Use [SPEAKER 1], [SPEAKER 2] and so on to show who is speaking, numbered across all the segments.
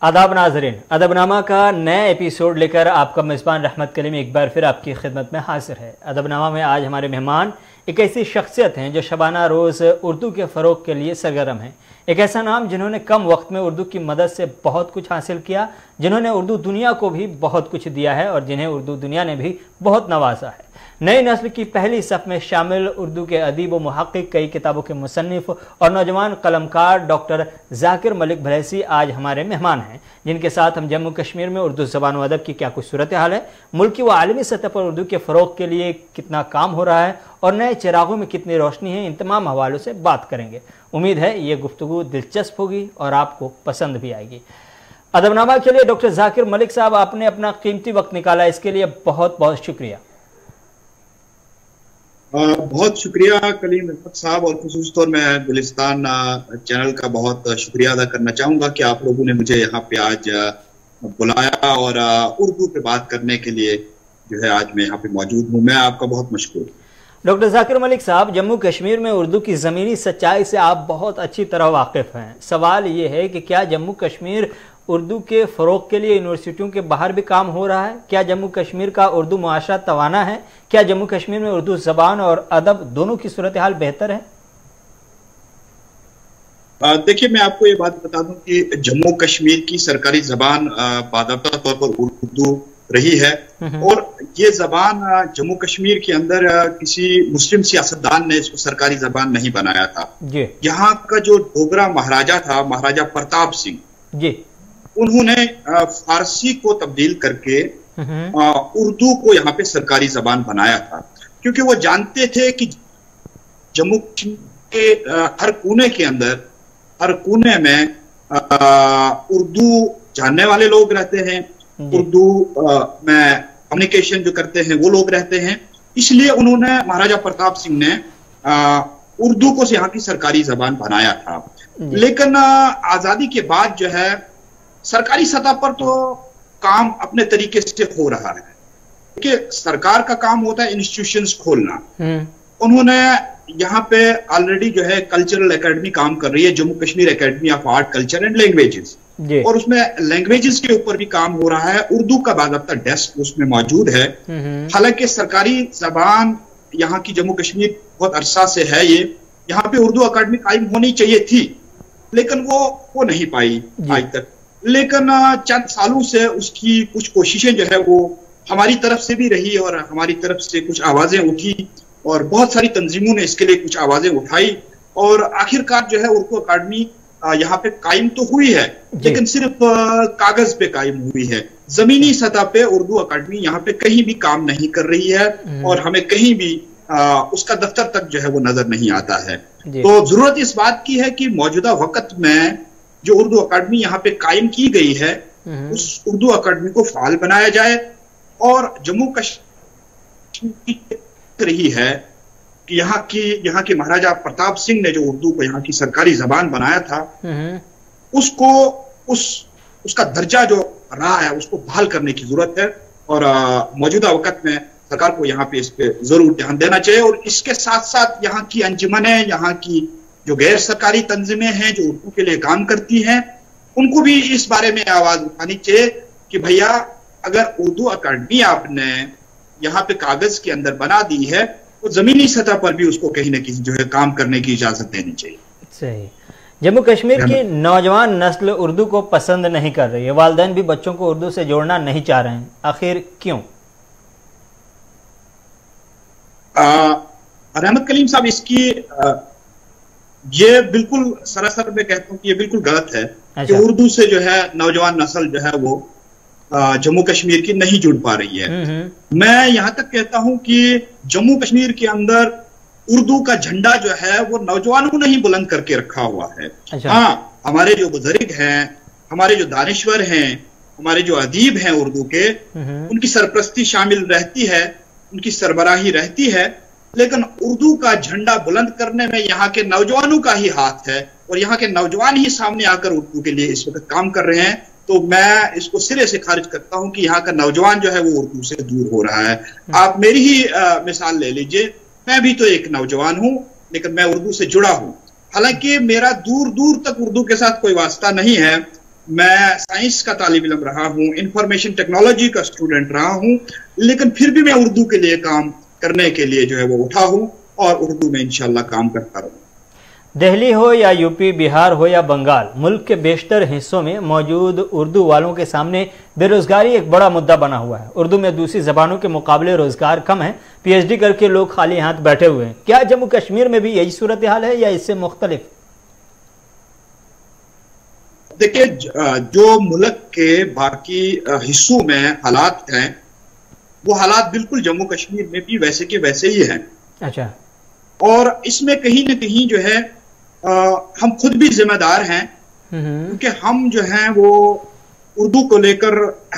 [SPEAKER 1] आदाब नाजरीन, अदबनामा का नया एपिसोड लेकर आपका मेज़बान रहमत कलीम एक बार फिर आपकी खिदमत में हाजिर है। अदबनामा में आज हमारे मेहमान एक ऐसी शख्सियत हैं जो शबाना रोज़ उर्दू के फ़रोग़ के लिए सरगर्म हैं। एक ऐसा नाम जिन्होंने कम वक्त में उर्दू की मदद से बहुत कुछ हासिल किया, जिन्होंने उर्दू दुनिया को भी बहुत कुछ दिया है और जिन्हें उर्दू दुनिया ने भी बहुत नवाजा है। नई नस्ल की पहली सफ़ में शामिल उर्दू के अदीब व मुहक़्क़िक़, कई किताबों के मुसन्निफ़ और नौजवान कलमकार डॉक्टर ज़ाकिर मलिक भलैसी आज हमारे मेहमान हैं, जिनके साथ हम जम्मू कश्मीर में उर्दू ज़बान व अदब की क्या कुछ सूरत हाल है, मुल्की व आलमी सतह पर उर्दू के फ़रोग़ के लिए कितना काम हो रहा है और नए चिरागों में कितनी रोशनी है, इन तमाम हवालों से बात करेंगे। उम्मीद है ये गुफ्तगू दिलचस्प होगी और आपको पसंद भी आएगी। अदबनामा के लिए डॉक्टर ज़ाकिर मलिक साहब, आपने अपना कीमती वक्त निकाला, इसके लिए बहुत बहुत शुक्रिया।
[SPEAKER 2] बहुत शुक्रिया कलीम अहमद साहब, और खुसूस तौर मैं गुलिस्तान चैनल का बहुत शुक्रिया अदा करना चाहूँगा कि आप लोगों ने मुझे यहाँ पे आज बुलाया और उर्दू पे बात करने के लिए जो है आज मैं यहाँ पे मौजूद हूँ। मैं आपका बहुत मशकूर।
[SPEAKER 1] डॉक्टर ज़ाकिर मलिक साहब, जम्मू कश्मीर में उर्दू की ज़मीनी सच्चाई से आप बहुत अच्छी तरह वाकिफ़ हैं। सवाल ये है कि क्या जम्मू कश्मीर उर्दू के फ़रोग़ के लिए यूनिवर्सिटियों के बाहर भी काम हो रहा है? क्या जम्मू कश्मीर का उर्दू मुआशरा तवाना है? क्या जम्मू कश्मीर में उर्दू ज़बान और अदब दोनों की सूरत हाल बेहतर है?
[SPEAKER 2] देखिए, मैं आपको ये बात बता दूं कि जम्मू कश्मीर की सरकारी ज़बान बाकायदा तौर पर उर्दू रही है और ये ज़बान जम्मू कश्मीर के अंदर किसी मुस्लिम सियासतदान ने इसको सरकारी ज़बान नहीं बनाया था। यहाँ का जो डोगरा महाराजा था, महाराजा प्रताप सिंह जी, उन्होंने फारसी को तब्दील करके उर्दू को यहाँ पे सरकारी जबान बनाया था, क्योंकि वो जानते थे कि जम्मू कश्मीर के हर कोने के अंदर, हर कोने में उर्दू जानने वाले लोग रहते हैं, उर्दू में कम्युनिकेशन जो करते हैं वो लोग रहते हैं। इसलिए उन्होंने, महाराजा प्रताप सिंह ने उर्दू को यहाँ की सरकारी जबान बनाया था। लेकिन आजादी के बाद जो है सरकारी सतह पर तो काम अपने तरीके से हो रहा है कि सरकार का काम होता है इंस्टीट्यूशंस खोलना। उन्होंने यहाँ पे ऑलरेडी जो है कल्चरल एकेडमी काम कर रही है, Jammu Kashmir academy of art, culture and languages, और उसमें लैंग्वेजेस के ऊपर भी काम हो रहा है। उर्दू का बाकायदा डेस्क उसमें मौजूद है। हालांकि सरकारी जबान यहाँ की जम्मू कश्मीर बहुत अरसा से है, ये यहाँ पे उर्दू अकादमी कायम होनी चाहिए थी, लेकिन वो नहीं पाई आज तक। लेकिन चंद सालों से उसकी कुछ कोशिशें जो है वो हमारी तरफ से भी रही और हमारी तरफ से कुछ आवाजें उठी और बहुत सारी तंजीमों ने इसके लिए कुछ आवाजें उठाई और आखिरकार जो है उर्दू अकादमी यहाँ पे कायम तो हुई है, लेकिन सिर्फ कागज पे कायम हुई है। जमीनी सतह पे उर्दू अकादमी यहाँ पे कहीं भी काम नहीं कर रही है और हमें कहीं भी उसका दफ्तर तक जो है वो नजर नहीं आता है। तो जरूरत इस बात की है कि मौजूदा वक्त में जो उर्दू अकादमी यहाँ पे कायम की गई है, उस उर्दू अकादमी को फाल बनाया जाए। और जम्मू कश्मीर रही है कि यहाँ के महाराजा प्रताप सिंह ने जो उर्दू को यहाँ की सरकारी जबान बनाया था, उसको उसका दर्जा जो रहा है उसको बहाल करने की जरूरत है और मौजूदा वक्त में सरकार को यहाँ पे इस पे जरूर ध्यान देना चाहिए। और इसके साथ साथ यहाँ की अंजुमनें, यहाँ की जो गैर सरकारी तंजीमें हैं जो उर्दू के लिए काम करती हैं, उनको भी इस बारे में आवाज उठानी चाहिए कि भैया अगर उर्दू अकादमी आपने यहाँ पे कागज के अंदर बना दी है तो जमीनी सतह पर भी उसको कहीं ना कहीं जो है काम करने की इजाजत देनी चाहिए।
[SPEAKER 1] सही। जम्मू कश्मीर की नौजवान नस्ल उर्दू को पसंद नहीं कर रही है, वालिदैन भी बच्चों को उर्दू से जोड़ना नहीं चाह रहे हैं, आखिर क्यों?
[SPEAKER 2] रहमत कलीम साहब, इसकी ये बिल्कुल सरासर मैं कहता हूँ कि ये बिल्कुल गलत है कि उर्दू से जो है नौजवान नस्ल जो है वो जम्मू कश्मीर की नहीं जुड़ पा रही है। मैं यहाँ तक कहता हूँ कि जम्मू कश्मीर के अंदर उर्दू का झंडा जो है वो नौजवानों ने ही बुलंद करके रखा हुआ है। हाँ, हमारे जो बुजुर्ग हैं, हमारे जो दानिश्वर हैं, हमारे जो अदीब हैं उर्दू के, उनकी सरपरस्ती शामिल रहती है, उनकी सरबराही रहती है, लेकिन उर्दू का झंडा बुलंद करने में यहाँ के नौजवानों का ही हाथ है और यहाँ के नौजवान ही सामने आकर उर्दू के लिए इस वक्त काम कर रहे हैं। तो मैं इसको सिरे से खारिज करता हूँ कि यहाँ का नौजवान जो है वो उर्दू से दूर हो रहा है। आप मेरी ही मिसाल ले लीजिए, मैं भी तो एक नौजवान हूँ, लेकिन मैं उर्दू से जुड़ा हूँ। हालांकि मेरा दूर दूर तक उर्दू के साथ कोई वास्ता नहीं है, मैं साइंस का तालिब इल्म रहा हूँ, इंफॉर्मेशन टेक्नोलॉजी का स्टूडेंट रहा हूँ, लेकिन फिर भी मैं उर्दू के लिए काम करने के लिए जो है वो उठा हूँ और उर्दू में इंशाल्लाह काम करता रहूँ।
[SPEAKER 1] दिल्ली हो या यूपी, बिहार हो या बंगाल, मुल्क के बेशतर हिस्सों में मौजूद उर्दू वालों के सामने बेरोजगारी एक बड़ा मुद्दा बना हुआ है। उर्दू में दूसरी जबानों के मुकाबले रोजगार कम है, पीएचडी करके लोग खाली हाथ बैठे हुए हैं। क्या जम्मू कश्मीर में भी यही सूरत हाल है या इससे मुख्तलिफ?
[SPEAKER 2] देखिए, जो मुल्क के बाकी हिस्सों में हालात हैं वो हालात बिल्कुल जम्मू कश्मीर में भी वैसे के वैसे ही हैं।
[SPEAKER 1] अच्छा।
[SPEAKER 2] और इसमें कहीं ना कहीं जो है हम खुद भी जिम्मेदार हैं, क्योंकि हम जो हैं वो उर्दू को लेकर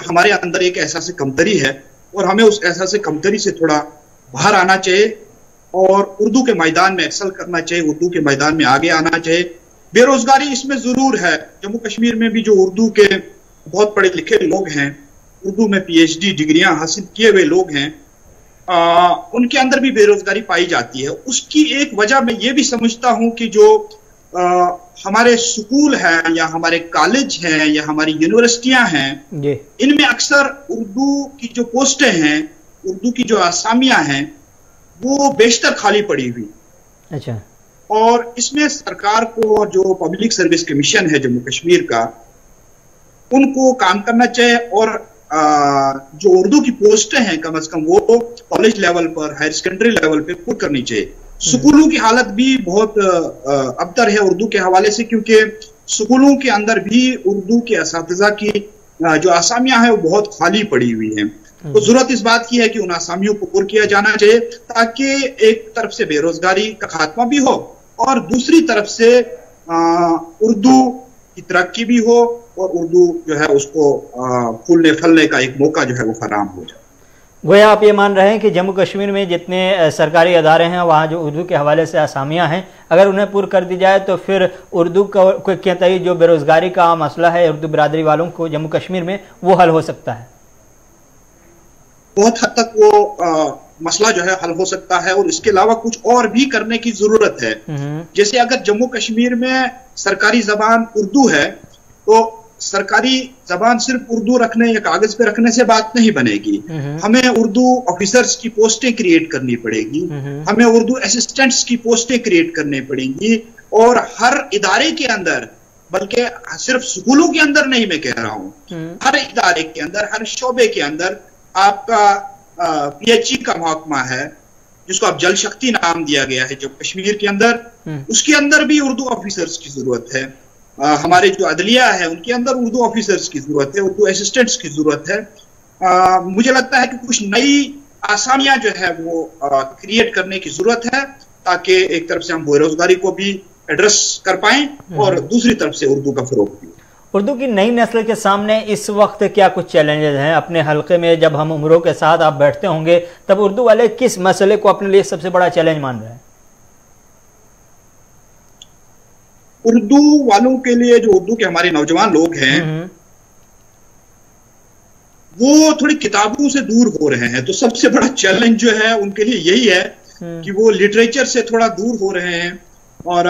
[SPEAKER 2] हमारे अंदर एक एहसास कमतरी है और हमें उस एहसास कमतरी से थोड़ा बाहर आना चाहिए और उर्दू के मैदान में एक्सल करना चाहिए, उर्दू के मैदान में आगे आना चाहिए। बेरोजगारी इसमें जरूर है। जम्मू कश्मीर में भी जो उर्दू के बहुत पढ़े लिखे लोग हैं, उर्दू में पीएचडी डिग्रियां हासिल किए हुए लोग हैं, उनके अंदर भी बेरोजगारी पाई जाती है। उसकी एक वजह मैं ये भी समझता हूं कि जो हमारे स्कूल हैं या हमारे कॉलेज हैं या हमारी यूनिवर्सिटियां हैं, इनमें अक्सर उर्दू की जो पोस्टें हैं, उर्दू की जो असामियां हैं, वो बेशतर खाली पड़ी हुई।
[SPEAKER 1] अच्छा।
[SPEAKER 2] और इसमें सरकार को और जो पब्लिक सर्विस कमीशन है जम्मू कश्मीर का, उनको काम करना चाहिए और जो उर्दू की पोस्टें हैं कम से कम वो कॉलेज लेवल पर, हायर सेकेंडरी लेवल पे पुट करनी चाहिए। स्कूलों की हालत भी बहुत अबतर है उर्दू के हवाले से, क्योंकि स्कूलों के अंदर भी उर्दू के असातिज़ा की जो असामियां हैं वो बहुत खाली पड़ी हुई हैं। तो जरूरत इस बात की है कि उन असामियों को पुर किया जाना चाहिए ताकि एक तरफ से बेरोजगारी का खात्मा भी हो और दूसरी तरफ से उर्दू की तरक्की भी हो और उर्दू जो है उसको फूलने फलने का एक मौका जो है वो फराहम हो जाए।
[SPEAKER 1] गोया आप ये मान रहे हैं कि जम्मू कश्मीर में जितने सरकारी अदारे हैं वहाँ जो उर्दू के हवाले से असामियाँ हैं, अगर उन्हें पूर्ण कर दी जाए तो फिर उर्दू के तय जो बेरोजगारी का मसला है उर्दू बिरादरी वालों को जम्मू कश्मीर में, वो हल हो सकता है।
[SPEAKER 2] बहुत हद तक वो मसला जो है हल हो सकता है और इसके अलावा कुछ और भी करने की जरूरत है। जैसे अगर जम्मू कश्मीर में सरकारी जबान उर्दू है तो सरकारी जबान सिर्फ उर्दू रखने या कागज पे रखने से बात नहीं बनेगी। हमें उर्दू ऑफिसर्स की पोस्टें क्रिएट करनी पड़ेगी, हमें उर्दू असिस्टेंट्स की पोस्टें क्रिएट करनी पड़ेंगी और हर इदारे के अंदर, बल्कि सिर्फ स्कूलों के अंदर नहीं मैं कह रहा हूं, हर इदारे के अंदर, हर शोबे के अंदर आपका पीएचई का महकमा है जिसको अब जल शक्ति नाम दिया गया है जम्मू कश्मीर के अंदर, उसके अंदर भी उर्दू ऑफिसर्स की जरूरत है। हमारे जो अदलिया है उनके अंदर उर्दू ऑफिसर्स की जरूरत है, उर्दू असिस्टेंट्स की जरूरत है। मुझे लगता है कि कुछ नई आसामियां जो है वो क्रिएट करने की जरूरत है ताकि एक तरफ से हम बेरोजगारी को भी एड्रेस कर पाएं और दूसरी तरफ से उर्दू का फरोग भी।
[SPEAKER 1] उर्दू की नई नस्ल के सामने इस वक्त क्या कुछ चैलेंजेस हैं? अपने हल्के में जब हम उम्रों के साथ आप बैठते होंगे तब उर्दू वाले किस मसले को अपने लिए सबसे बड़ा चैलेंज मान रहे हैं?
[SPEAKER 2] उर्दू वालों के लिए जो उर्दू के हमारे नौजवान लोग हैं वो थोड़ी किताबों से दूर हो रहे हैं, तो सबसे बड़ा चैलेंज जो है उनके लिए यही है कि वो लिटरेचर से थोड़ा दूर हो रहे हैं और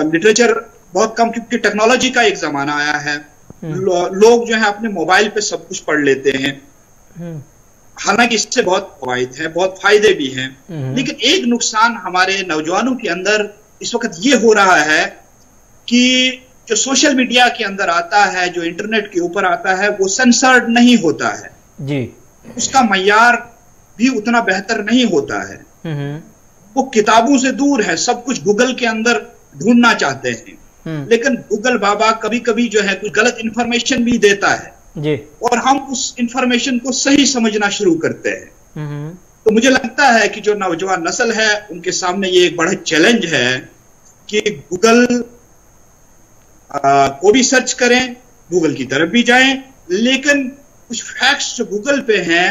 [SPEAKER 2] लिटरेचर बहुत कम, क्योंकि टेक्नोलॉजी का एक जमाना आया है। लोग जो है अपने मोबाइल पे सब कुछ पढ़ लेते हैं, हालांकि इससे बहुत फायदे हैं, बहुत फायदे भी हैं, लेकिन एक नुकसान हमारे नौजवानों के अंदर इस वक्त ये हो रहा है कि जो सोशल मीडिया के अंदर आता है, जो इंटरनेट के ऊपर आता है, वो सेंसर्ड नहीं होता है
[SPEAKER 1] जी, उसका
[SPEAKER 2] मयार भी उतना बेहतर नहीं होता है, वो किताबों से दूर है, सब कुछ गूगल के अंदर ढूंढना चाहते हैं, लेकिन गूगल बाबा कभी कभी जो है कुछ गलत इंफॉर्मेशन भी देता है
[SPEAKER 1] जी, और
[SPEAKER 2] हम उस इंफॉर्मेशन को सही समझना शुरू करते हैं। तो मुझे लगता है कि जो नौजवान नस्ल है उनके सामने ये एक बड़ा चैलेंज है कि गूगल को भी सर्च करें, गूगल की तरफ भी जाएं, लेकिन कुछ फैक्ट्स जो गूगल पे हैं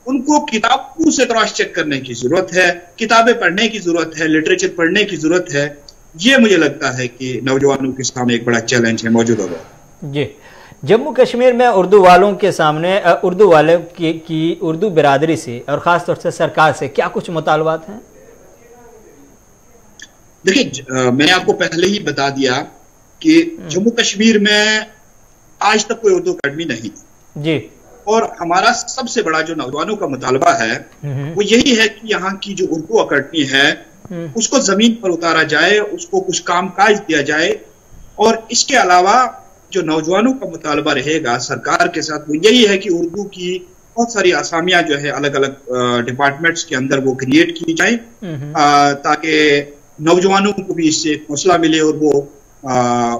[SPEAKER 2] उनको किताबों से क्रॉस चेक करने की जरूरत है, किताबें पढ़ने की जरूरत है, लिटरेचर पढ़ने की जरूरत है। ये मुझे लगता है कि नौजवानों के सामने एक बड़ा चैलेंज है मौजूदा दौर
[SPEAKER 1] जी। जम्मू कश्मीर में उर्दू वालों के सामने उर्दू वाले की उर्दू बिरादरी से और खास तौर से सरकार से क्या कुछ मुतालबात हैं?
[SPEAKER 2] देखिए, मैंने आपको पहले ही बता दिया कि जम्मू कश्मीर में आज तक कोई उर्दू अकेडमी नहीं थी
[SPEAKER 1] जी।
[SPEAKER 2] और हमारा सबसे बड़ा जो नौजवानों का मुतालबा है वो यही है कि यहाँ की जो उर्दू अकेडमी है उसको जमीन पर उतारा जाए, उसको कुछ कामकाज दिया जाए। और इसके अलावा जो नौजवानों का मुतालबा रहेगा सरकार के साथ वो यही है कि उर्दू की बहुत सारी असामियां जो है अलग अलग डिपार्टमेंट्स के अंदर वो क्रिएट की जाए ताकि नौजवानों को भी इससे हौसला मिले और वो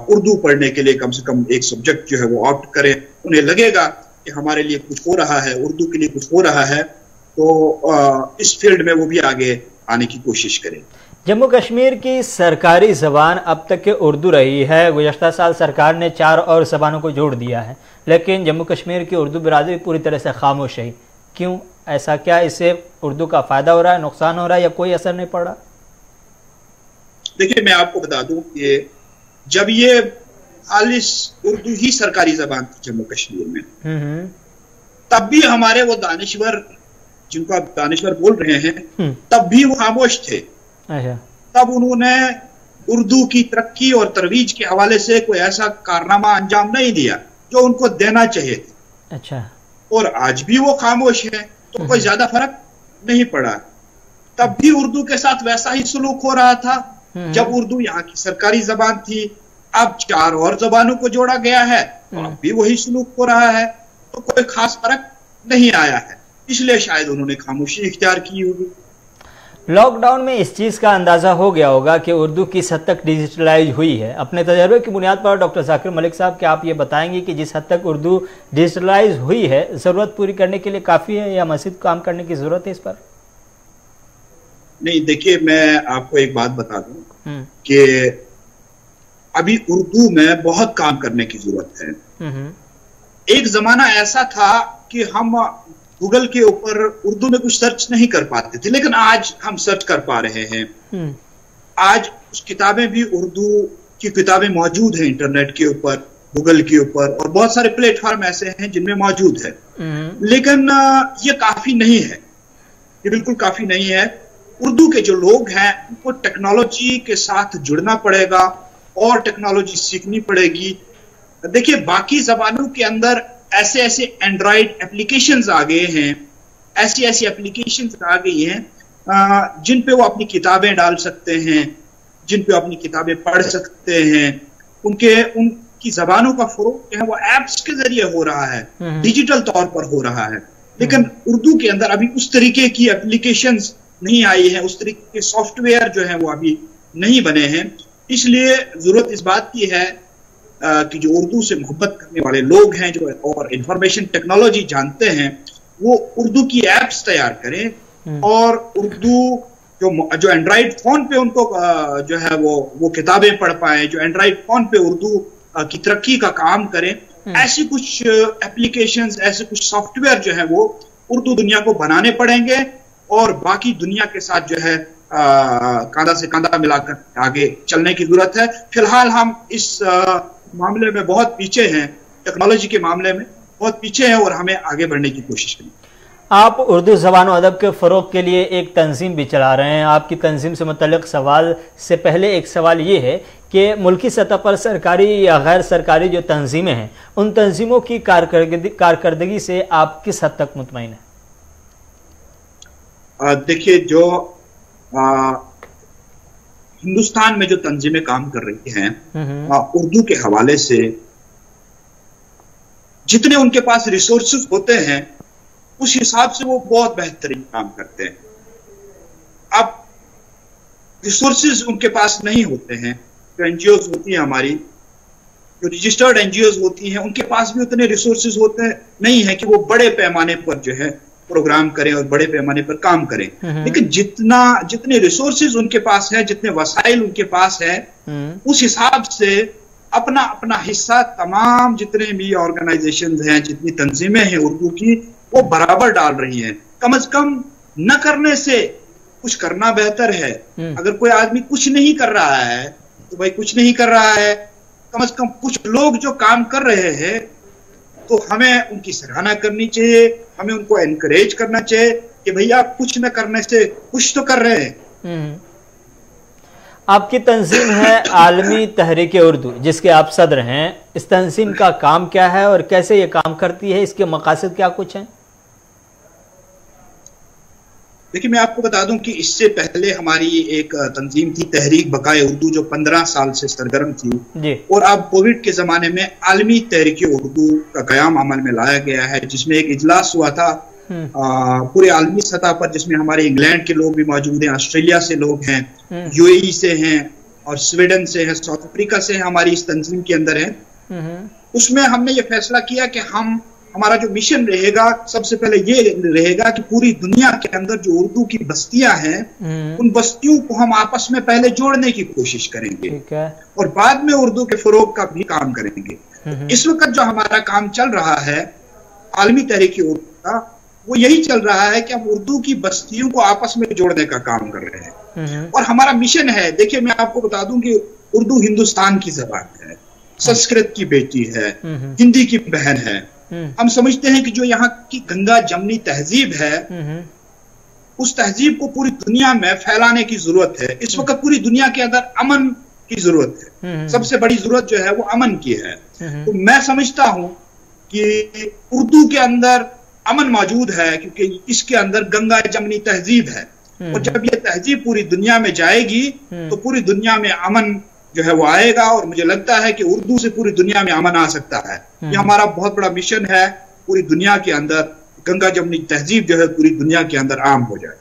[SPEAKER 2] उर्दू पढ़ने के लिए कम से कम एक सब्जेक्ट जो है वो ऑप्ट करें। उन्हें लगेगा कि हमारे लिए कुछ हो रहा है, उर्दू के लिए कुछ हो रहा है, तो इस फील्ड में वो भी आगे आने की कोशिश करें।
[SPEAKER 1] जम्मू कश्मीर की सरकारी ज़बान अब तक के उर्दू रही है। गुज़श्ता साल सरकार ने 4 और ज़बानों को जोड़ दिया है, लेकिन जम्मू कश्मीर की उर्दू बिरादरी पूरी तरह से खामोश है। क्यों ऐसा? क्या इससे उर्दू का फ़ायदा हो रहा है, नुकसान हो रहा है, या कोई असर नहीं पड़ रहा?
[SPEAKER 2] देखिए, मैं आपको बता दूं कि जब ये खालिस उर्दू ही सरकारी ज़बान थी जम्मू कश्मीर में, तब भी हमारे वो दानिश्वर जिनको आप दानिश्वर बोल रहे हैं तब भी वो खामोश थे। तब उन्होंने उर्दू की तरक्की और तरवीज के हवाले से कोई ऐसा कारनामा अंजाम नहीं दिया जो उनको देना चाहिए था।
[SPEAKER 1] अच्छा।
[SPEAKER 2] और आज भी वो खामोश है, तो कोई ज्यादा फर्क नहीं पड़ा। तब भी उर्दू के साथ वैसा ही सलूक हो रहा था जब उर्दू यहाँ की सरकारी जबान थी। अब 4 और जबानों को जोड़ा गया है तो अब भी वही सलूक हो रहा है, तो कोई खास फर्क नहीं आया है। इसलिए शायद उन्होंने खामोशी इख्तियार की होगी।
[SPEAKER 1] लॉकडाउन में इस चीज़ का अंदाज़ा हो गया होगा कि उर्दू किस हद तक डिजिटलाइज हुई है। अपने तजर्बे की बुनियाद पर डॉक्टर जाकिर मलिक साहब, क्या आप ये बताएंगे कि जिस हद तक उर्दू डिजिटलाइज हुई है, ज़रूरत पूरी करने के लिए काफ़ी है या मज़ीद काम करने की ज़रूरत है इस पर?
[SPEAKER 2] नहीं, देखिए, मैं आपको एक बात बता दूं कि अभी उर्दू में बहुत काम करने की जरूरत है। एक जमाना ऐसा था कि हम गूगल के ऊपर उर्दू में कुछ सर्च नहीं कर पाते थे, लेकिन आज हम सर्च कर पा रहे हैं। आज कुछ किताबें भी उर्दू की किताबें मौजूद हैं इंटरनेट के ऊपर, गूगल के ऊपर, और बहुत सारे प्लेटफॉर्म ऐसे हैं जिनमें मौजूद है। लेकिन ये काफी नहीं है, ये बिल्कुल काफी नहीं है। उर्दू के जो लोग हैं उनको टेक्नोलॉजी के साथ जुड़ना पड़ेगा और टेक्नोलॉजी सीखनी पड़ेगी। देखिए, बाकी जबानों के अंदर ऐसे ऐसे एंड्रॉइड एप्लीकेशंस आ गए हैं, ऐसी ऐसी एप्लीकेशंस आ गई हैं जिन पे वो अपनी किताबें डाल सकते हैं, जिन पे अपनी किताबें पढ़ सकते हैं। उनकी जबानों का फरोग जो है वो एप्स के जरिए हो रहा है, डिजिटल तौर पर हो रहा है। लेकिन उर्दू के अंदर अभी उस तरीके की एप्लीकेशंस नहीं आई है, उस तरीके के सॉफ्टवेयर जो है वो अभी नहीं बने हैं। इसलिए जरूरत इस बात की है कि जो उर्दू से मोहब्बत करने वाले लोग हैं जो और इंफॉर्मेशन टेक्नोलॉजी जानते हैं, वो उर्दू की एप्स तैयार करें और उर्दू जो एंड्रॉइड फोन पे उनको जो है वो किताबें पढ़ पाए, जो एंड्रॉइड फोन पे उर्दू की तरक्की का काम करें। ऐसी कुछ एप्लीकेशंस, ऐसे कुछ सॉफ्टवेयर जो है वो उर्दू दुनिया को बनाने पड़ेंगे और बाकी दुनिया के साथ जो है कांधा से कांधा मिलाकर आगे चलने की जरूरत है। फिलहाल हम इस मामले में बहुत पीछे हैं, टेक्नोलॉजी के मामले में बहुत पीछे हैं और हमें आगे बढ़ने की कोशिश करें।
[SPEAKER 1] आप उर्दू ज़बान और अदब के फ़रोग के लिए एक तंजीम भी चला रहे हैं। आपकी तंजीम से मुतल्लिक़ सवाल से पहले एक सवाल ये है कि मुल्की सतह पर सरकारी या गैर सरकारी जो तंजीमें हैं, उन तंजीमों की कारकर्दगी से आप किस हद तक मुतमईन हैं?
[SPEAKER 2] देखिए, जो हिंदुस्तान में जो तंजीमें काम कर रही हैं उर्दू के हवाले से, जितने उनके पास रिसोर्सेज होते हैं उस हिसाब से वो बहुत बेहतरीन काम करते हैं। अब रिसोर्सेज उनके पास नहीं होते हैं। जो एनजीओज होती हैं हमारी, जो रजिस्टर्ड एनजीओज होती हैं, उनके पास भी उतने रिसोर्सेज होते नहीं है कि वो बड़े पैमाने पर जो है प्रोग्राम करें और बड़े पैमाने पर काम करें। लेकिन जितने रिसोर्सेज उनके पास है, जितने वसाइल उनके पास है, उस हिसाब से अपना अपना हिस्सा तमाम जितने भी ऑर्गेनाइजेशंस हैं, जितनी तंजीमें हैं उर्दू की, वो बराबर डाल रही हैं। कम से कम न करने से कुछ करना बेहतर है। अगर कोई आदमी कुछ नहीं कर रहा है तो भाई कुछ नहीं कर रहा है, कम से कम कुछ लोग जो काम कर रहे हैं तो हमें उनकी सराहना करनी चाहिए, हमें उनको एनकरेज करना चाहिए कि भैया कुछ न करने से कुछ तो कर रहे हैं।
[SPEAKER 1] आपकी तंजीम है आलमी तहरीक उर्दू, जिसके आप सदर हैं। इस तंजीम का काम क्या है और कैसे ये काम करती है, इसके मकासद क्या कुछ हैं?
[SPEAKER 2] देखिए, मैं आपको बता दूं कि इससे पहले हमारी एक तंजीम थी तहरीक बकाए उर्दू, जो 15 साल से सरगर्म थी
[SPEAKER 1] जी।
[SPEAKER 2] और अब कोविड के जमाने में आलमी तहरीक उर्दू का कयाम अमल में लाया गया है, जिसमें एक इजलास हुआ था पूरे आलमी सतह पर, जिसमें हमारे इंग्लैंड के लोग भी मौजूद हैं, ऑस्ट्रेलिया से लोग हैं, यूएई से हैं और स्वीडन से हैं, साउथ अफ्रीका से हैं, हमारी इस तंजीम के अंदर हैं। उसमें हमने ये फैसला किया कि हमारा जो मिशन रहेगा, सबसे पहले ये रहेगा कि पूरी दुनिया के अंदर जो उर्दू की बस्तियां हैं, उन बस्तियों को हम आपस में पहले जोड़ने की कोशिश करेंगे और बाद में उर्दू के फरोग का भी काम करेंगे। इस वक्त जो हमारा काम चल रहा है आलमी तहरीक उर्दू का, वो यही चल रहा है कि हम उर्दू की बस्तियों को आपस में जोड़ने का काम कर रहे हैं और हमारा मिशन है। देखिए, मैं आपको बता दूं कि उर्दू हिंदुस्तान की जबान है, संस्कृत की बेटी है, हिंदी की बहन है। हम समझते हैं कि जो यहाँ की गंगा जमनी तहजीब है, उस तहजीब को पूरी दुनिया में फैलाने की जरूरत है। इस वक्त पूरी दुनिया के अंदर अमन की जरूरत है, सबसे बड़ी जरूरत जो है वो अमन की है। तो मैं समझता हूं कि उर्दू के अंदर अमन मौजूद है, क्योंकि इसके अंदर गंगा जमनी तहजीब है और जब ये तहजीब पूरी दुनिया में जाएगी तो पूरी दुनिया में अमन जो है वो आएगा और मुझे लगता है कि उर्दू से पूरी दुनिया में अमन आ सकता है। ये हमारा बहुत बड़ा मिशन है, पूरी दुनिया के अंदर गंगा जमनी तहजीब जो है पूरी दुनिया के अंदर आम हो जाए।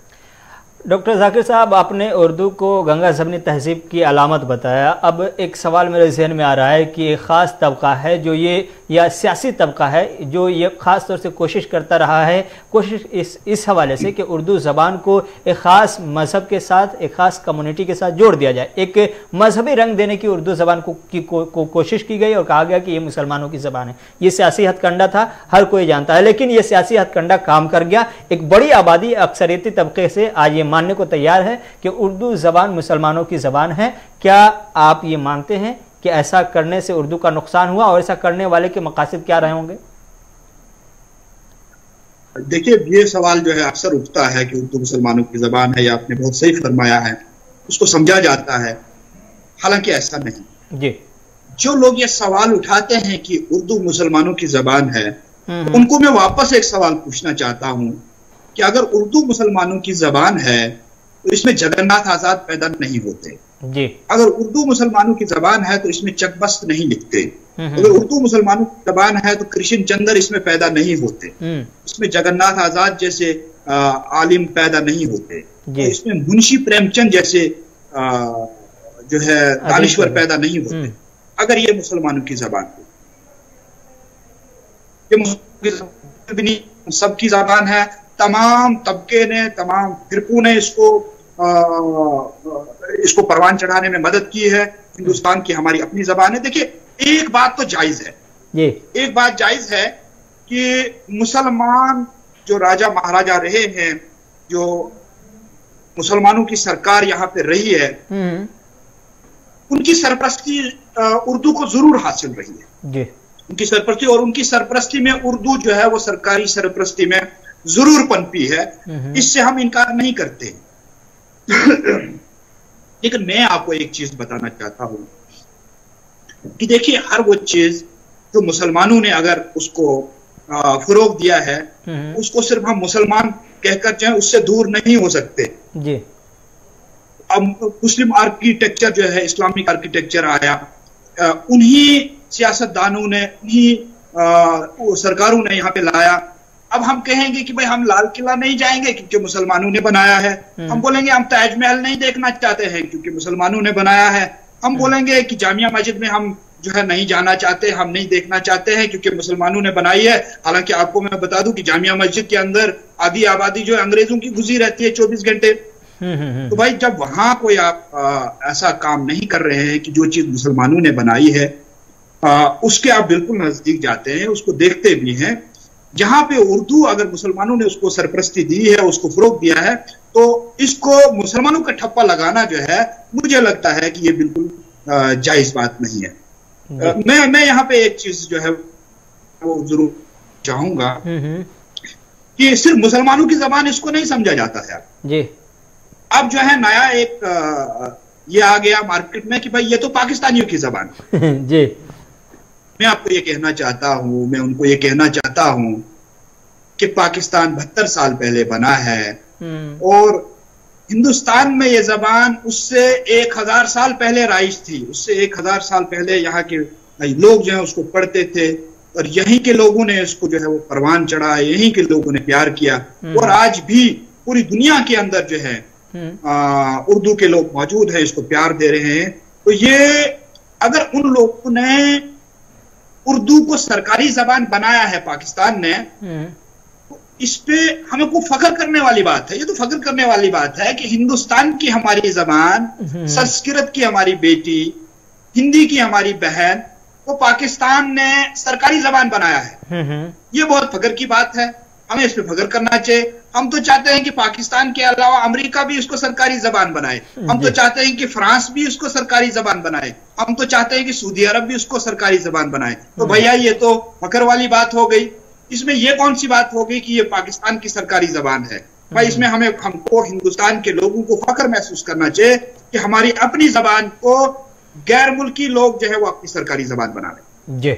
[SPEAKER 1] डॉक्टर जाकिर साहब, आपने उर्दू को गंगा जमनी तहजीब की अलामत बताया। अब एक सवाल मेरे जहन में आ रहा है कि एक ख़ास तबका है जो ये, या सियासी तबका है जो ये ख़ास तौर से कोशिश करता रहा है, कोशिश इस हवाले से कि उर्दू ज़बान को एक ख़ास मज़हब के साथ, एक ख़ास कम्युनिटी के साथ जोड़ दिया जाए। एक मजहबी रंग देने की उर्दू ज़बान को कोशिश की गई और कहा गया कि ये मुसलमानों की ज़बान है। ये सियासी हथकंडा था, हर कोई जानता है, लेकिन ये सियासी हथकंडा काम कर गया। एक बड़ी आबादी अक्सरियती तबके से आज ये मानने को तैयार है कि उर्दू ज़बान मुसलमानों की ज़बान है। क्या आप ये मानते हैं कि ऐसा करने से उर्दू का नुकसान हुआ और ऐसा करने वाले के मकासद क्या रहे होंगे?
[SPEAKER 2] देखिए, ये सवाल जो है अक्सर उठता है कि उर्दू मुसलमानों की ज़बान है, या आपने बहुत सही फरमाया है, उसको समझा जाता है, हालांकि ऐसा नहीं जी। जो लोग ये सवाल उठाते हैं कि उर्दू मुसलमानों की ज़बान है, उनको मैं वापस एक सवाल पूछना चाहता हूं कि अगर उर्दू मुसलमानों की ज़बान है तो इसमें जगन्नाथ आजाद पैदा नहीं होते
[SPEAKER 1] जी।
[SPEAKER 2] अगर उर्दू मुसलमानों की ज़बान है तो इसमें चकबस्त नहीं लिखते। अगर उर्दू मुसलमानों की ज़बान है तो कृष्ण चंद्र इसमें पैदा नहीं होते, इसमें जगन्नाथ आजाद जैसे आलिम पैदा नहीं होते, तो इसमें मुंशी प्रेमचंद जैसे जो है दानिश्वर पैदा नहीं होते। अगर ये मुसलमानों की ज़बान हो, ये सबकी ज़बान है, तमाम तबके ने, तमाम फिरकों ने इसको परवान चढ़ाने में मदद की है। हिंदुस्तान की हमारी अपनी ज़बान है। देखिए, एक बात तो जायज है, एक बात जायज है कि मुसलमान जो राजा महाराजा रहे हैं, जो मुसलमानों की सरकार यहाँ पे रही है, उनकी सरपरस्ती उर्दू को जरूर हासिल रही है, उनकी सरपरस्ती, और उनकी सरपरस्ती में उर्दू जो है वो सरकारी सरपरस्ती में जरूर पनपी है, इससे हम इनकार नहीं करते। लेकिन मैं आपको एक चीज बताना चाहता हूं कि देखिए, हर वो चीज जो मुसलमानों ने अगर उसको फरोग दिया है, उसको सिर्फ हम मुसलमान कहकर चाहे उससे दूर नहीं हो सकते जी। अब मुस्लिम आर्किटेक्चर जो है, इस्लामिक आर्किटेक्चर आया, उन्हीं सियासतदानों ने, उन्हीं सरकारों ने यहाँ पे लाया। अब हम कहेंगे कि भाई हम लाल किला नहीं जाएंगे क्योंकि मुसलमानों ने बनाया है, हम बोलेंगे हम ताजमहल नहीं देखना चाहते हैं क्योंकि मुसलमानों ने बनाया है, हम बोलेंगे कि जामिया मस्जिद में हम जो है नहीं जाना चाहते, हम नहीं देखना चाहते हैं क्योंकि मुसलमानों ने बनाई है। हालांकि आपको मैं बता दूं कि जामिया मस्जिद के अंदर आधी आबादी जो है अंग्रेजों की घुसी रहती है 24 घंटे। तो भाई, जब वहां कोई आप ऐसा काम नहीं कर रहे हैं कि जो चीज मुसलमानों ने बनाई है उसके आप बिल्कुल नजदीक जाते हैं, उसको देखते भी हैं, जहां पे उर्दू अगर मुसलमानों ने उसको सरपरस्ती दी है, उसको फरोग दिया है, तो इसको मुसलमानों का ठप्पा लगाना जो है, मुझे लगता है कि ये बिल्कुल जायज बात नहीं है। मैं यहाँ पे एक चीज जो है वो जरूर चाहूंगा कि सिर्फ मुसलमानों की जबान इसको नहीं समझा जाता है जी। अब जो है नया एक ये आ गया मार्केट में कि भाई ये तो पाकिस्तानियों की जबान
[SPEAKER 1] जी।
[SPEAKER 2] मैं आपको ये कहना चाहता हूं, मैं उनको ये कहना चाहता हूं कि पाकिस्तान 72 साल पहले बना है और हिंदुस्तान में ये जबान उससे 1000 साल पहले राइज थी। उससे 1000 साल पहले यहाँ के लोग जो है उसको पढ़ते थे और यहीं के लोगों ने इसको जो है वो परवान चढ़ाया, यहीं के लोगों ने प्यार किया और आज भी पूरी दुनिया के अंदर जो है उर्दू के लोग मौजूद हैं, इसको प्यार दे रहे हैं। तो ये अगर उन लोगों ने उर्दू को सरकारी जबान बनाया है पाकिस्तान ने, तो इस पे हमें को फख्र करने वाली बात है। ये तो फख्र करने वाली बात है कि हिंदुस्तान की हमारी जबान, संस्कृत की हमारी बेटी, हिंदी की हमारी बहन को पाकिस्तान ने सरकारी जबान बनाया है। ये बहुत फख्र की बात है, हमें इस पे फख्र करना चाहिए। हम तो चाहते हैं कि पाकिस्तान के अलावा अमेरिका भी इसको सरकारी जबान बनाए, हम तो चाहते हैं कि फ्रांस भी इसको सरकारी जबान बनाए, हम तो चाहते हैं कि सऊदी अरब भी इसको सरकारी जबान बनाए। तो भैया ये तो फख्र वाली बात हो गई। इसमें ये कौन सी बात हो गई कि ये पाकिस्तान की सरकारी जबान है? भाई इसमें हमको हिंदुस्तान के लोगों को फख्र महसूस करना चाहिए कि हमारी अपनी जबान को गैर मुल्की लोग जो है वो अपनी सरकारी जबान बना रहे।
[SPEAKER 1] जी।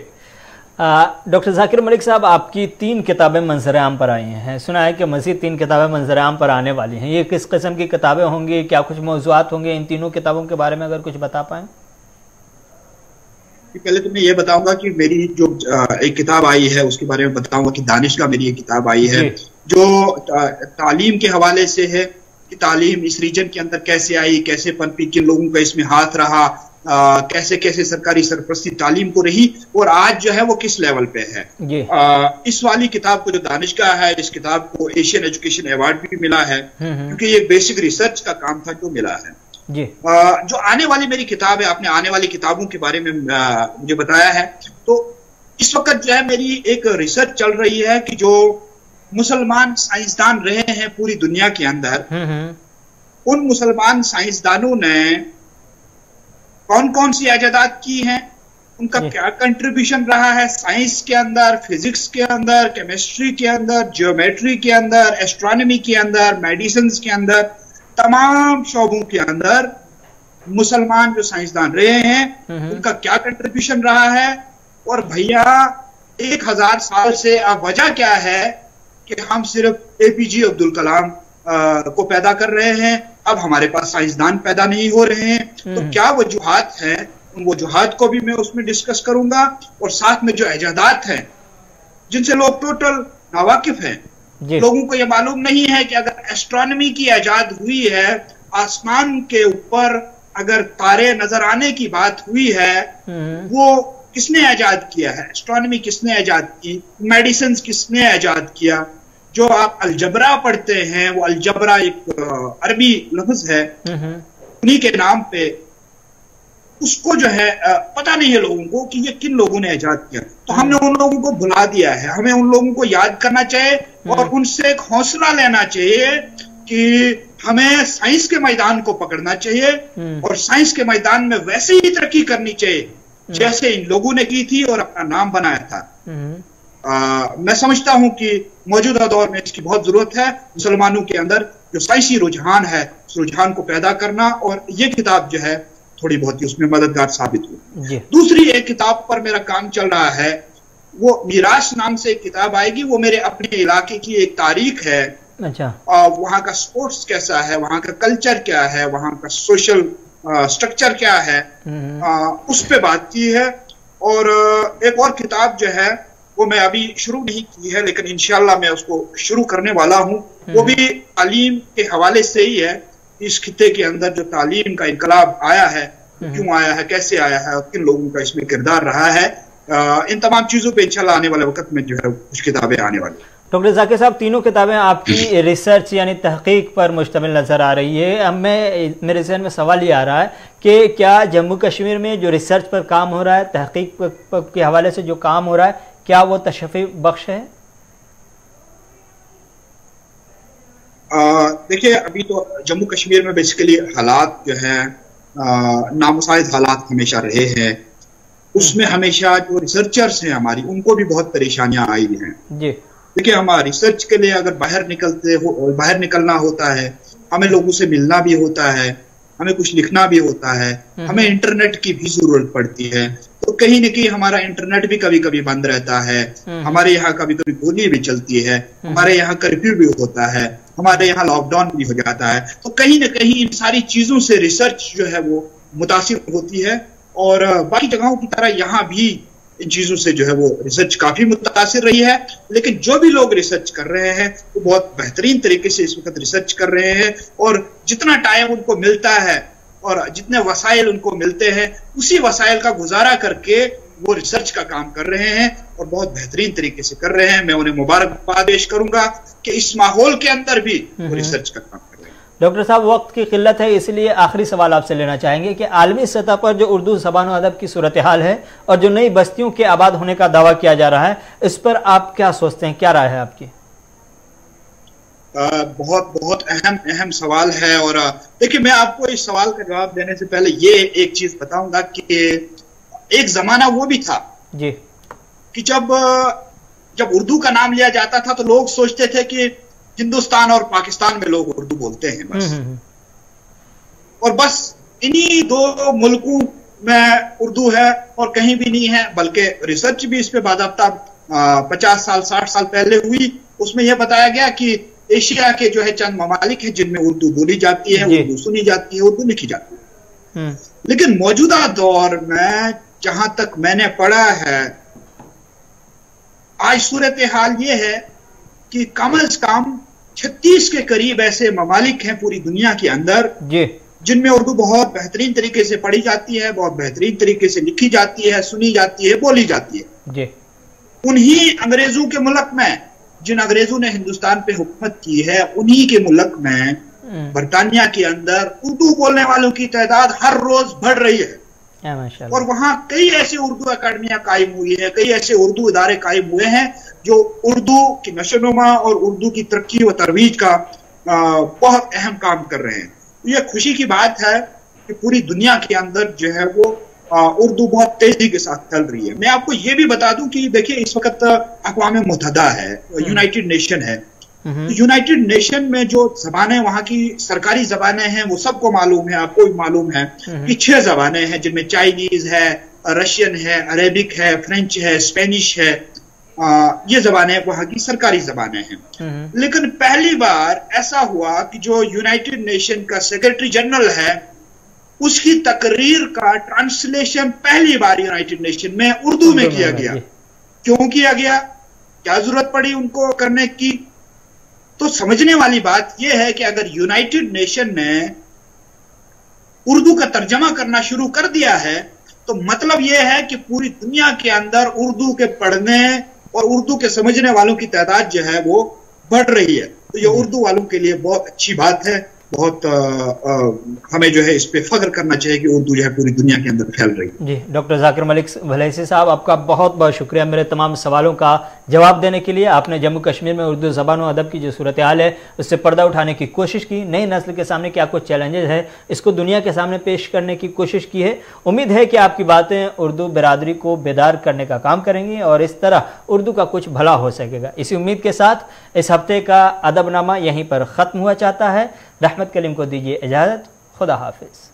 [SPEAKER 1] डॉक्टर जाकिर मलिक साहब, आपकी 3 किताबें मंजर-ए-आम पर आई हैं, सुना है कि मज़ीद 3 किताबें मंजर-ए-आम पर आने वाली हैं। ये किस किस्म की किताबें होंगी, क्या कुछ मौज़ूआत होंगे? इन तीनों किताबों के बारे में अगर कुछ बता पाएं।
[SPEAKER 2] पहले तो मैं ये बताऊंगा कि मेरी जो एक किताब आई है उसके बारे में बताऊंगा कि दानिश का मेरी एक किताब आई है जो तालीम के हवाले से है कि तालीम इस रीजन के अंदर कैसे आई, कैसे पनपी, किन लोगों का इसमें हाथ रहा, कैसे कैसे सरकारी सरपरस्ती तालीम को रही और आज जो है वो किस लेवल पे है। इस वाली किताब को जो दानिश का है, इस किताब को एशियन एजुकेशन अवार्ड भी मिला है क्योंकि ये बेसिक रिसर्च का काम था जो मिला है। जी। जो आने वाली मेरी किताब है, आपने आने वाली किताबों के बारे में मुझे बताया है, तो इस वक्त जो है मेरी एक रिसर्च चल रही है कि जो मुसलमान साइंसदान रहे हैं पूरी दुनिया के अंदर, उन मुसलमान साइंसदानों ने कौन कौन सी इजादात की हैं, उनका क्या कंट्रीब्यूशन रहा है साइंस के अंदर, फिजिक्स के अंदर, केमिस्ट्री के अंदर, जियोमेट्री के अंदर, एस्ट्रोनॉमी के अंदर, मेडिसिन के अंदर, तमाम शोबों के अंदर मुसलमान जो साइंसदान रहे हैं उनका क्या कंट्रीब्यूशन रहा है। और भैया 1000 साल से अब वजह क्या है कि हम सिर्फ एपीजे अब्दुल कलाम को पैदा कर रहे हैं, अब हमारे पास साइंसदान पैदा नहीं हो रहे हैं। तो क्या वजूहात हैं, उन वजूहात को भी मैं उसमें डिस्कस करूंगा और साथ में जो इजादात हैं जिनसे लोग टोटल नावाकिफ हैं, लोगों को यह मालूम नहीं है कि अगर एस्ट्रोनॉमी की इजाद हुई है, आसमान के ऊपर अगर तारे नजर आने की बात हुई है, वो किसने इजाद किया है? एस्ट्रोनॉमी किसने इजाद की? मेडिसिन किसने इजाद किया? जो आप अलजबरा पढ़ते हैं, वो अलजबरा एक अरबी लफ्ज है, उन्हीं के नाम पे उसको जो है पता नहीं है लोगों को कि ये किन लोगों ने इजाद किया। तो हमने उन लोगों को भुला दिया है, हमें उन लोगों को याद करना चाहिए और उनसे एक हौसला लेना चाहिए कि हमें साइंस के मैदान को पकड़ना चाहिए और साइंस के मैदान में वैसे ही तरक्की करनी चाहिए जैसे इन लोगों ने की थी और अपना नाम बनाया था। मैं समझता हूं कि मौजूदा दौर में इसकी बहुत जरूरत है, मुसलमानों के अंदर जो साइंसी रुझान है उस रुझान को पैदा करना, और ये किताब जो है थोड़ी बहुत ही उसमें मददगार साबित हुई। दूसरी एक किताब पर मेरा काम चल रहा है, वो मीरास नाम से एक किताब आएगी, वो मेरे अपने इलाके की एक तारीख है। अच्छा। वहां का स्पोर्ट्स कैसा है, वहां का कल्चर क्या है, वहां का सोशल स्ट्रक्चर क्या है, उस पे बात की है। और एक और किताब जो है वो मैं अभी शुरू नहीं की है लेकिन इंशाल्लाह मैं उसको शुरू करने वाला हूँ, वो भी तालीम के हवाले से ही है। इस खित्ते के अंदर जो तालीम का इनकलाब आया है, क्यों आया है, कैसे आया है और किन लोगों का इसमें किरदार रहा है, इन तमाम चीजों पे इंशाल्लाह आने वाले वक्त में जो है कुछ किताबें आने वाली।
[SPEAKER 1] डॉक्टर जाकिर साहब, तीनों किताबें आपकी रिसर्च यानी तहकीक पर मुश्तमिल नज़र आ रही है। अब मेरे जहन में सवाल ये आ रहा है कि क्या जम्मू कश्मीर में जो रिसर्च पर काम हो रहा है, तहकीक के हवाले से जो काम हो रहा है, क्या वो तशफ़ी बख्श है?
[SPEAKER 2] देखिए, अभी तो जम्मू कश्मीर में बेसिकली हालात जो है नामुसाइद हालात हमेशा रहे हैं। उसमें हमेशा जो रिसर्चर्स हैं हमारी, उनको भी बहुत परेशानियां आई हैं। जी। देखिए, हम रिसर्च के लिए अगर बाहर निकलना होता है, हमें लोगों से मिलना भी होता है, हमें कुछ लिखना भी होता है, हमें इंटरनेट की भी जरूरत पड़ती है, तो कहीं न कहीं हमारा इंटरनेट भी कभी कभी बंद रहता है, हमारे यहाँ कभी कभी गोली भी चलती है, हमारे यहाँ कर्फ्यू भी होता है, हमारे यहाँ लॉकडाउन भी हो जाता है, तो कहीं न कहीं इन सारी चीजों से रिसर्च जो है वो मुतासिर होती है। और बाकी जगहों की तरह यहाँ भी इन चीजों से जो है वो रिसर्च काफी मुतासिर रही है। लेकिन जो भी लोग रिसर्च कर रहे हैं वो बहुत बेहतरीन तरीके से इस वक्त रिसर्च कर रहे हैं, और जितना टाइम उनको मिलता है और जितने वसाइल उनको मिलते हैं उसी वसाइल का गुजारा करके वो रिसर्च का काम कर रहे हैं और बहुत बेहतरीन तरीके से कर रहे हैं। मैं उन्हें मुबारकबाद पेश करूंगा कि इस माहौल के अंदर भी वो रिसर्च का काम कर रहे हैं।
[SPEAKER 1] डॉक्टर साहब, वक्त की किल्लत है, इसलिए आखिरी सवाल आपसे लेना चाहेंगे कि आलमी सतह पर जो उर्दू ज़बान व अदब की सूरत हाल है और जो नई बस्तियों के आबाद होने का दावा किया जा रहा है, इस पर आप क्या सोचते हैं, क्या राय है आपकी?
[SPEAKER 2] बहुत बहुत अहम सवाल है। और देखिए, मैं आपको इस सवाल का जवाब देने से पहले ये एक चीज बताऊंगा कि एक जमाना वो भी था
[SPEAKER 1] जी
[SPEAKER 2] कि जब उर्दू का नाम लिया जाता था तो लोग सोचते थे कि हिंदुस्तान और पाकिस्तान में लोग उर्दू बोलते हैं बस, और बस इन्हीं दो मुल्कों में उर्दू है और कहीं भी नहीं है। बल्कि रिसर्च भी इस पे बाकायदा 50 साल 60 साल पहले हुई, उसमें यह बताया गया कि एशिया के जो है चंद ममालिक हैं जिनमें उर्दू बोली जाती है, उर्दू सुनी जाती है, उर्दू लिखी जाती है। लेकिन मौजूदा दौर में जहां तक मैंने पढ़ा है, आज सूरत हाल ये है कि कम से कम 36 के करीब ऐसे ममालिक हैं पूरी दुनिया के अंदर जिनमें उर्दू बहुत बेहतरीन तरीके से पढ़ी जाती है, बहुत बेहतरीन तरीके से लिखी जाती है, सुनी जाती है, बोली जाती है। उन्हीं अंग्रेजों के मुल्क में, जिन अंग्रेजों ने हिंदुस्तान पे हुकूमत की है, उन्हीं के मुल्क में बरतानिया के अंदर उर्दू बोलने वालों की तादाद हर रोज बढ़ रही है। और वहां कई ऐसे उर्दू अकादमियां कायम हुई है, कई ऐसे उर्दू इदारे कायम हुए हैं जो उर्दू की नशोनुमा और उर्दू की तरक्की व तरवीज का बहुत अहम काम कर रहे हैं। तो यह खुशी की बात है कि पूरी दुनिया के अंदर जो है वो उर्दू बहुत तेजी के साथ चल रही है। मैं आपको ये भी बता दूं कि देखिए, इस वक्त अक़वाम मुत्तहिदा है, यूनाइटेड नेशन है, तो यूनाइटेड नेशन में जो जबानें वहां की सरकारी जबानें हैं वो सबको मालूम है, आपको भी मालूम है कि 6 जबानें हैं, जिनमें चाइनीज है, रशियन है, अरेबिक है, फ्रेंच है, स्पेनिश है। ये जबानें वहां की सरकारी जबानें हैं। लेकिन पहली बार ऐसा हुआ कि जो यूनाइटेड नेशन का सेक्रेटरी जनरल है, उसकी तकरीर का ट्रांसलेशन पहली बार यूनाइटेड नेशन में उर्दू में किया गया। क्यों किया गया, क्या जरूरत पड़ी उनको करने की? तो समझने वाली बात यह है कि अगर यूनाइटेड नेशन ने उर्दू का तर्जमा करना शुरू कर दिया है तो मतलब यह है कि पूरी दुनिया के अंदर उर्दू के पढ़ने और उर्दू के समझने वालों की तादाद जो है वो बढ़ रही है। तो ये उर्दू वालों के लिए बहुत अच्छी बात है। बहुत हमें जो है इस पे फख्र करना चाहिए कि उर्दू जो है पूरी दुनिया के अंदर फैल रही है।
[SPEAKER 1] जी, डॉक्टर जाकिर मलिक भलैसी साहब, आपका बहुत बहुत शुक्रिया मेरे तमाम सवालों का जवाब देने के लिए। आपने जम्मू कश्मीर में उर्दू ज़बान व अदब की जो सूरत हाल है उससे पर्दा उठाने की कोशिश की, नई नस्ल के सामने क्या कुछ चैलेंजेस है इसको दुनिया के सामने पेश करने की कोशिश की है। उम्मीद है कि आपकी बातें उर्दू बिरादरी को बेदार करने का काम करेंगी और इस तरह उर्दू का कुछ भला हो सकेगा। इसी उम्मीद के साथ इस हफ्ते का अदबनामा यहीं पर ख़त्म हुआ चाहता है। रहमत कलीम को दीजिए इजाज़त। खुदा हाफिज़।